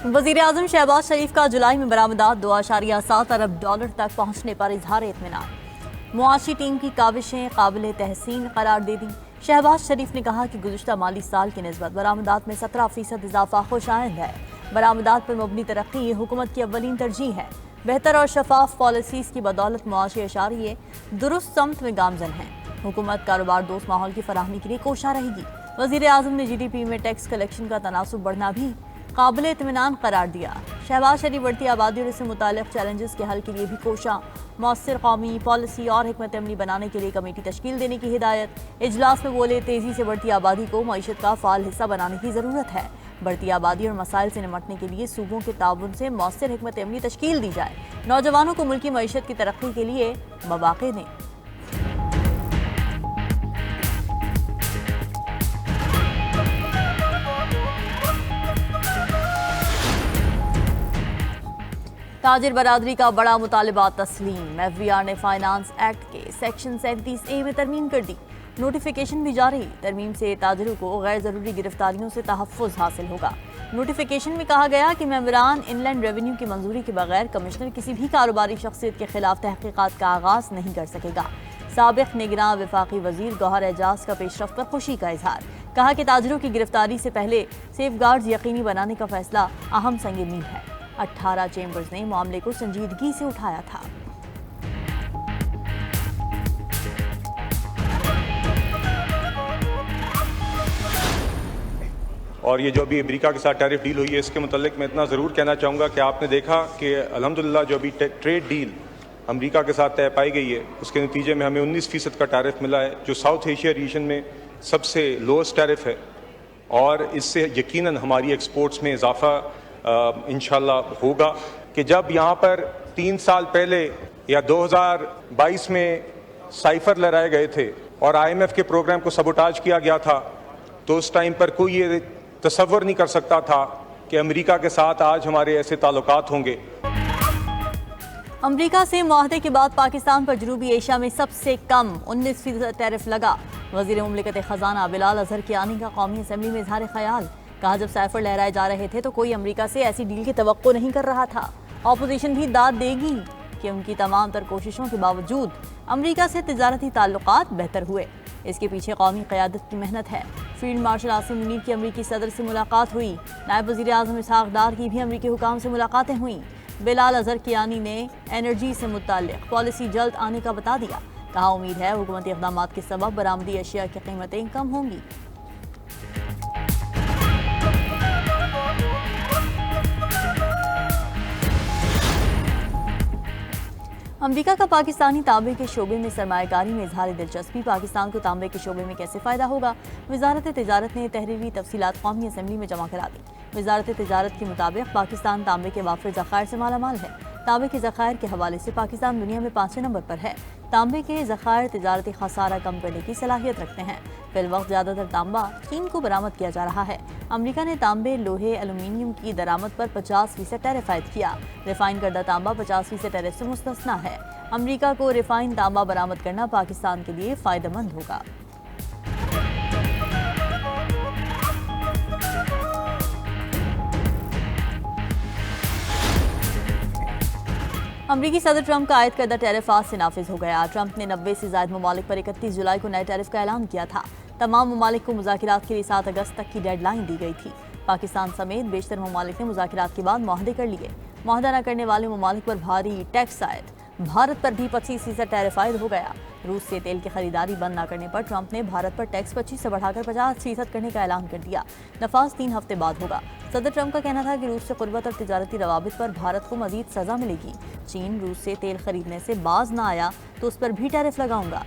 वज़ीर आज़म शहबाज शरीफ का जुलाई में बरामदात $2.7 अरब तक पहुँचने पर इजहार इत्मीनान। मुआशी टीम की काविशें काबिल तहसीन करार दे दी। शहबाज शरीफ ने कहा कि गुज़िश्ता माली साल की निस्बत बरामदात में 17% इजाफा खुशाइंद है। बरामदात पर मबनी तरक्की ये हुकूमत की अव्वलीन तरजीह है। बेहतर और शफाफ पॉलिसीज़ की बदौलत मुआशी अशारिये दुरुस्त समत में गामजन हैं। हुकूमत कारोबार दोस्त माहौल की फराहमी के लिए कोशा रहेगी। वज़ीर आज़म ने GDP में टैक्स कलेक्शन का तनासुब बढ़ना भी काबिल इत्मीनान करार दिया। शहबाज शरीफ बढ़ती आबादी और इससे मुताल्लिक़ चैलेंजेस के हल के लिए भी कोशा। मौसर कौमी पॉलिसी और हिकमत अमली बनाने के लिए कमेटी तश्कील देने की हिदायत। इजलास में बोले, तेज़ी से बढ़ती आबादी को मईशत का फ़ाल हिस्सा बनाने की ज़रूरत है। बढ़ती आबादी और मसाइल से निमटने के लिए सूबों के ताउन से मौसर हिकमत अमली तश्कील दी जाए। नौजवानों को मुल्की मईशत की तरक्की के लिए मौक़े दें। ताजिर बरादरी का बड़ा मुतालबा तस्लीम। FBR ने फाइनेंस एक्ट के सेक्शन 37A में तरमीम कर दी। नोटिफिकेशन भी जारी। तरमीम से ताजिरों को गैर ज़रूरी गिरफ्तारियों से तहफ़्फ़ुज़ हासिल होगा। नोटिफिकेशन में कहा गया कि मेंबरान इनलैंड रेवेन्यू की मंजूरी के बगैर कमिश्नर किसी भी कारोबारी शख्सियत के खिलाफ तहक़ीक़ात का आगाज़ नहीं कर सकेगा। साबिक़ निगरान वफाकी वज़ीर गौहर एजाज का पेशरफ़ पर खुशी का इजहार। कहा कि ताजिरों की गिरफ्तारी से पहले सेफ गार्ड्स यकीनी बनाने का फैसला अहम संग मील है। 18 चेंबर्स ने मामले को संजीदगी से उठाया था। और ये जो अभी अमेरिका के साथ टैरिफ डील हुई है, इसके मुतालिक मैं इतना ज़रूर कहना चाहूँगा कि आपने देखा कि अल्हम्दुलिल्लाह जो अभी ट्रेड डील अमेरिका के साथ तय पाई गई है, उसके नतीजे में हमें 19% का टैरिफ मिला है, जो साउथ एशिया रीजन में सबसे लोएस्ट टैरिफ है। और इससे यकीनन हमारी एक्सपोर्ट्स में इजाफा इंशाल्लाह होगा कि जब यहाँ पर 3 साल पहले या 2022 में साइफर लहराए गए थे और IMF के प्रोग्राम को सबोटाज किया गया था, तो उस टाइम पर कोई ये तसव्वुर नहीं कर सकता था कि अमेरिका के साथ आज हमारे ऐसे ताल्लुकात होंगे। अमेरिका से मुआहदे के बाद पाकिस्तान पर जनूबी एशिया में सबसे कम 19% टैरिफ लगा। वज़ीर मुमलिकत ख़जाना बिलाल अज़हर कियानी का कौमी असम्बली में इजहार ख्याल। कहा, जब साइफर लहराए जा रहे थे तो कोई अमेरिका से ऐसी डील की तवक्को नहीं कर रहा था। ऑपोजिशन भी दाद देगी कि उनकी तमाम तर कोशिशों के बावजूद अमेरिका से तिजारती ताल्लुकात बेहतर हुए। इसके पीछे कौमी क़यादत की मेहनत है। फील्ड मार्शल आसिम मुनीर की अमरीकी सदर से मुलाकात हुई। नायब वज़ीर आज़म इसहाक़ डार की भी अमरीकी हुकाम से मुलाकातें हुई। बिलाल अज़हर कियानी ने एनर्जी से मुताल्लिक़ पॉलिसी जल्द आने का बता दिया। कहा, उम्मीद है हुकूमती इक़दामात के सबब बरामदी अशिया की कीमतें कम होंगी। अमेरिका का पाकिस्तानी तांबे के शोबे में सरमायाकारी में इजहार दिलचस्पी। पाकिस्तान को तांबे के शोबे में कैसे फ़ायदा होगा? वज़ारत तिजारत ने तहरीरी तफसीलात कौमी असम्बली में जमा करा दी। वज़ारत तिजारत के मुताबिक पाकिस्तान तांबे के वाफिर ज़खायर से मालामाल है। तांबे के ज़खायर के हवाले से पाकिस्तान दुनिया में 5वें नंबर पर है। तांबे के ज़खायर तिजारती खसारा कम करने की सलाहियत रखते हैं। फिलवक्त ज़्यादातर तांबा चीन को बरामद किया जा रहा है। अमेरिका ने तांबे, लोहे, एल्यूमीनियम की दरामद पर 50% टैरिफ आयद किया। रिफाइन करदा तांबा 50% टैरिफ से मुस्तस्ना है। अमेरिका को रिफाइन तांबा बरामद करना पाकिस्तान के लिए फ़ायदेमंद होगा। अमरीकी सदर ट्रंप का आयद करदा टैरिफ आज से नाफिज हो गया। ट्रंप ने 90 से ज़ायद ममालिक पर 31 जुलाई को नए टैरिफ का ऐलान किया था। तमाम ममालिक को मुज़ाकिरात के लिए 7 अगस्त तक की डेडलाइन दी गई थी। पाकिस्तान समेत बेशतर ममालिक ने मुज़ाकिरात के बाद मुआहदे कर लिए। मुआहदा न करने वाले ममालिक पर भारी टैक्स आयद। भारत पर भी 25% टैरिफ आयद हो गया। रूस से तेल की खरीदारी बंद न करने पर ट्रंप ने भारत पर टैक्स 25 से बढ़ाकर 50% करने का ऐलान कर दिया। नफाज 3 हफ्ते बाद होगा। सदर ट्रंप का कहना था कि रूस से कुर्बत और तिजारती रवाबित पर भारत को मजीद सजा मिलेगी। चीन रूस से तेल खरीदने से बाज न आया तो उस पर भी टैरिफ लगाऊंगा।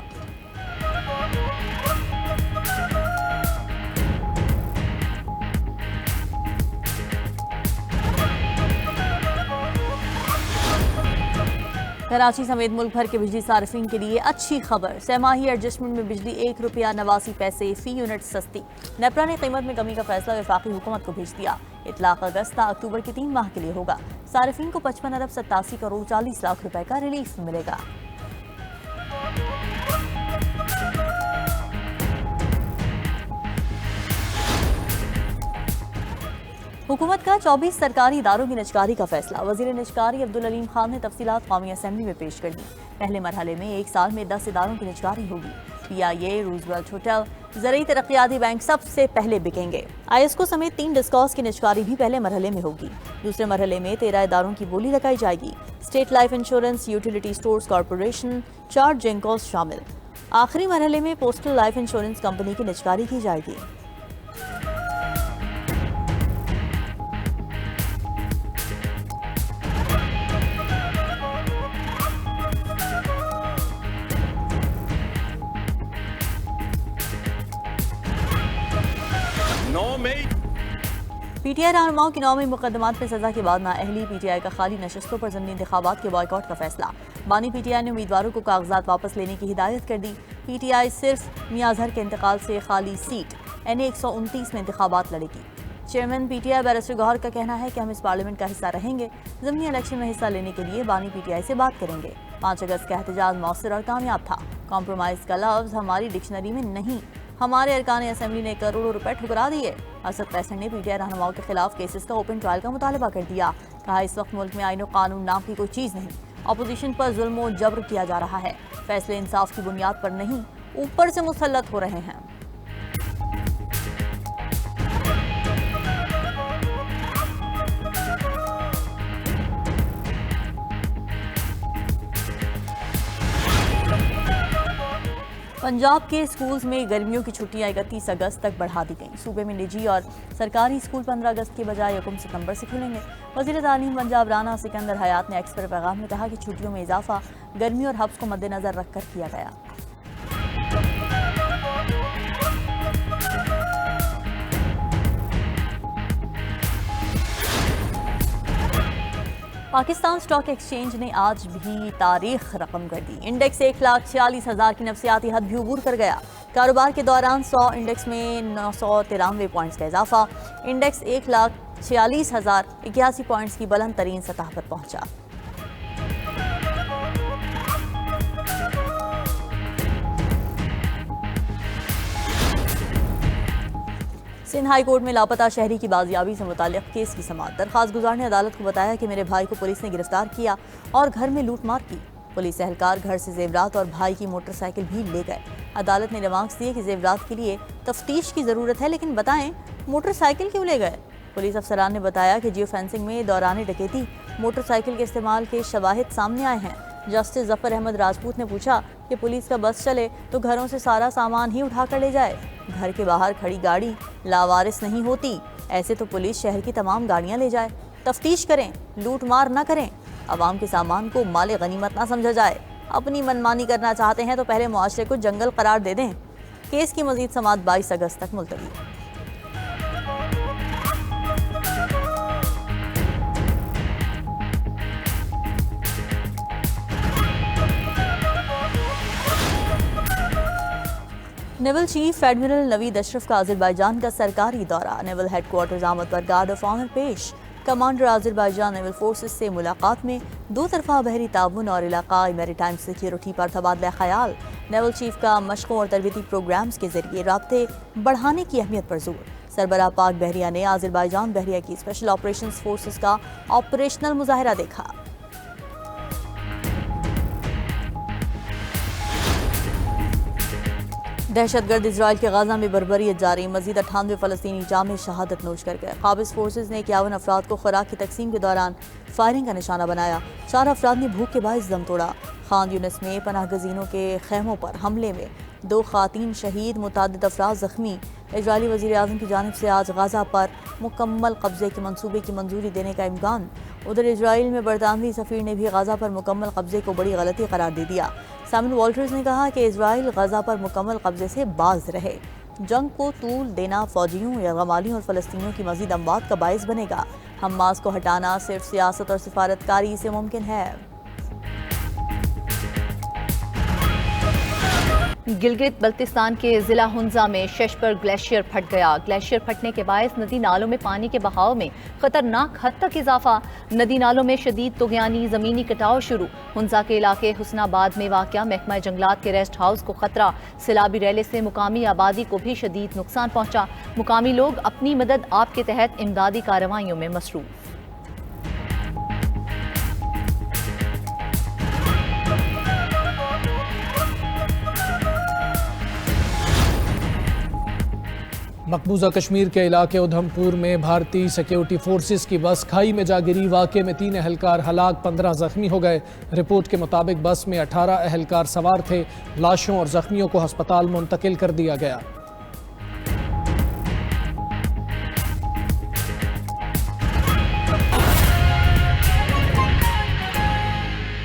कराची समेत मुल्क भर के बिजली सार्फिन के लिए अच्छी खबर। सहमाही एडजस्टमेंट में बिजली ₹1.89 फी यूनिट सस्ती। नेपरा ने कीमत में कमी का फैसला वफाकी हुकूमत को भेज दिया। इतलाक अगस्त अक्टूबर के 3 माह के लिए होगा। सार्फिन को 55 अरब 87 करोड़ 40 लाख रुपए का रिलीफ मिलेगा। हुकूमत का 24 सरकारी इदारों की निजकारी का फैसला। वजीर निजकारी अब्दुल अलीम खान ने तफसीलात कौमी असम्बली में पेश कर दी। पहले मरहले में एक साल में 10 इदारों की निजकारी होगी। PIA, रूजवेल्ट होटल, ज़रूरी तरक्याती बैंक सबसे पहले बिकेंगे। ISCO समेत 3 डिस्कॉस की निजकारी भी पहले मरहले में होगी। दूसरे मरहले में 13 इदारों की बोली लगाई जाएगी। State life insurance, utility stores corporation, 4 जेंकोस शामिल। आखिरी मरहले में पोस्टल लाइफ इंश्योरेंस कंपनी की निजकारी की जाएगी। PTI रहनुमाओं की 9 मुकदमात में सजा के बाद नाअहली। PTI का खाली नशस्तों पर ज़मीनी इंतखाबात के बॉयकॉट का फैसला। बानी PTI ने उम्मीदवारों को कागजात वापस लेने की हिदायत कर दी। PTI सिर्फ मियां अजहर के इंतकाल से खाली सीट NA 129 में इंतखाबात लड़ेगी। चेयरमैन PTI बैरिस्टर गौहर का कहना है कि हम इस पार्लियामेंट का हिस्सा रहेंगे। ज़मीनी इलेक्शन में हिस्सा लेने के लिए बानी PTI से बात करेंगे। 5 अगस्त का एहतजाज मौसर और कामयाब था। कॉम्प्रोमाइज़ का लफ्ज़ हमारी डिक्शनरी में नहीं। हमारे अरकान असम्बली ने करोड़ों रुपए ठुकरा दिए। असद कैसर ने PTI रहनुमाओं के खिलाफ केसेस का ओपन ट्रायल का मुतालबा कर दिया। कहा, इस वक्त मुल्क में आईन और कानून नाम की कोई चीज़ नहीं। अपोजिशन पर जुल्म और जबर किया जा रहा है। फैसले इंसाफ की बुनियाद पर नहीं, ऊपर से मुसल्लत हो रहे हैं। पंजाब के स्कूल्स में गर्मियों की छुट्टियां 31 अगस्त तक बढ़ा दी गईं। सूबे में निजी और सरकारी स्कूल 15 अगस्त के बजाय 1 सितंबर से खुलेंगे। वज़ीर तालीम पंजाब राना सिकंदर हयात ने एक्स पर पैगाम में कहा कि छुट्टियों में इजाफा गर्मी और हब्स को मद्देनजर रखकर किया गया। पाकिस्तान स्टॉक एक्सचेंज ने आज भी तारीख रकम कर दी। इंडेक्स 1,46,000 की नफसियाती हद भी अबूर कर गया। कारोबार के दौरान 100 इंडेक्स में 993 पॉइंट्स का इजाफा। इंडेक्स 1,46,081 पॉइंट्स की बुलंद तरीन सतह पर पहुंचा। सिंध हाई कोर्ट में लापता शहरी की बाजियाबी से मुताल्लिक केस की समाअत। दरखास्त गुजार ने अदालत को बताया कि मेरे भाई को पुलिस ने गिरफ्तार किया और घर में लूटमार की। पुलिस एहलकार घर से जेवरात और भाई की मोटरसाइकिल भी ले गए। अदालत ने रिमार्क्स दिए कि जेवरात के लिए तफ्तीश की ज़रूरत है, लेकिन बताएं मोटरसाइकिल क्यों ले गए। पुलिस अफसरान ने बताया कि जियो फेंसिंग में दौरान डकैती मोटरसाइकिल के इस्तेमाल के शवाहिद सामने आए हैं। जस्टिस जफर अहमद राजपूत ने पूछा कि पुलिस का बस चले तो घरों से सारा सामान ही उठा कर ले जाए। घर के बाहर खड़ी गाड़ी लावारिस नहीं होती। ऐसे तो पुलिस शहर की तमाम गाड़ियां ले जाए। तफ्तीश करें, लूट मार ना करें। अवाम के सामान को माले गनीमत ना समझा जाए। अपनी मनमानी करना चाहते हैं तो पहले मुआशरे को जंगल करार दे दें। केस की मजीद समाअत 22 अगस्त तक मुलतवी। Naval chief admiral Naveed Ashraf का अजरबैजान का सरकारी दौरा। नेवल हेडक्वार्टर्स आमद पर गार्ड ऑफ ऑनर पेश। कमांडर अजरबैजान नेवल फोर्सेस से मुलाकात में 2 तरफा बहरी ताउन और इलाकाई मैरीटाइम सिक्योरिटी पर तबादला ख्याल। नेवल चीफ का मशकों और तरबीती प्रोग्राम्स के जरिए राब्ते बढ़ाने की अहमियत पर जोर। सरबराह पाक बहरिया ने अजरबैजान बहरिया की स्पेशल ऑपरेशन फोर्सेस का ऑपरेशनल मुजाहरा देखा। दहशतगर्द इजराइल के गाजा में बर्बरियत जारी। मजीद 98 फ़लस्तीनी जामे शहादत नोश कर गए। काबिज फोर्सेज ने 51 अफराद को खुराक की तकसीम के दौरान फायरिंग का निशाना बनाया। 4 अफराद ने भूख के बाइस दम तोड़ा। खान यूनिस में पनाह गजीनों के खैमों पर हमले में 2 खातीन शहीद, मुतादिद अफराद जख्मी। इजरायली वज़ीर आज़म की जानिब से आज गाजा पर मुकम्मल कब्जे के मंसूबे की मंजूरी देने का इम्कान। उधर इजराइल में बरतानवी सफ़ीर ने भी गाजा पर मुकम्मल कब्जे को बड़ी गलती करार दे दिया। साइमन वॉल्टर्स ने कहा कि इजराइल गाजा पर मुकम्मल कब्जे से बाज रहे। जंग को तूल देना फौजियों या गमालियों और फ़लस्तीनियों की मज़ीद अमवात का बाइस बनेगा। हमास को हटाना सिर्फ सियासत और सिफारतकारी से मुमकिन है। गिलगित बल्तिस्तान के जिला हुंजा में शेषपर ग्लेशियर फट गया। ग्लेशियर फटने के बायस नदी नालों में पानी के बहाव में खतरनाक हद तक इजाफा। नदी नालों में शदीद तुगयानी जमीनी कटाव शुरू। हुंजा के इलाके हुस्नाबाद में वाक़या महकमा जंगलात के रेस्ट हाउस को खतरा। सैलाबी रैले से मुकामी आबादी को भी शदीद नुकसान पहुंचा। मुकामी लोग अपनी मदद आप के तहत इमदादी कार्रवाइयों में मसरूफ। मकबूजा कश्मीर के इलाके उधमपुर में भारतीय सिक्योरिटी फोर्सेस की बस खाई में जा गिरी। वाक़े में 3 अहलकार हलाक, 15 जख्मी हो गए। रिपोर्ट के मुताबिक बस में 18 अहलकार सवार थे। लाशों और जख्मियों को अस्पताल मुंतकिल कर दिया गया।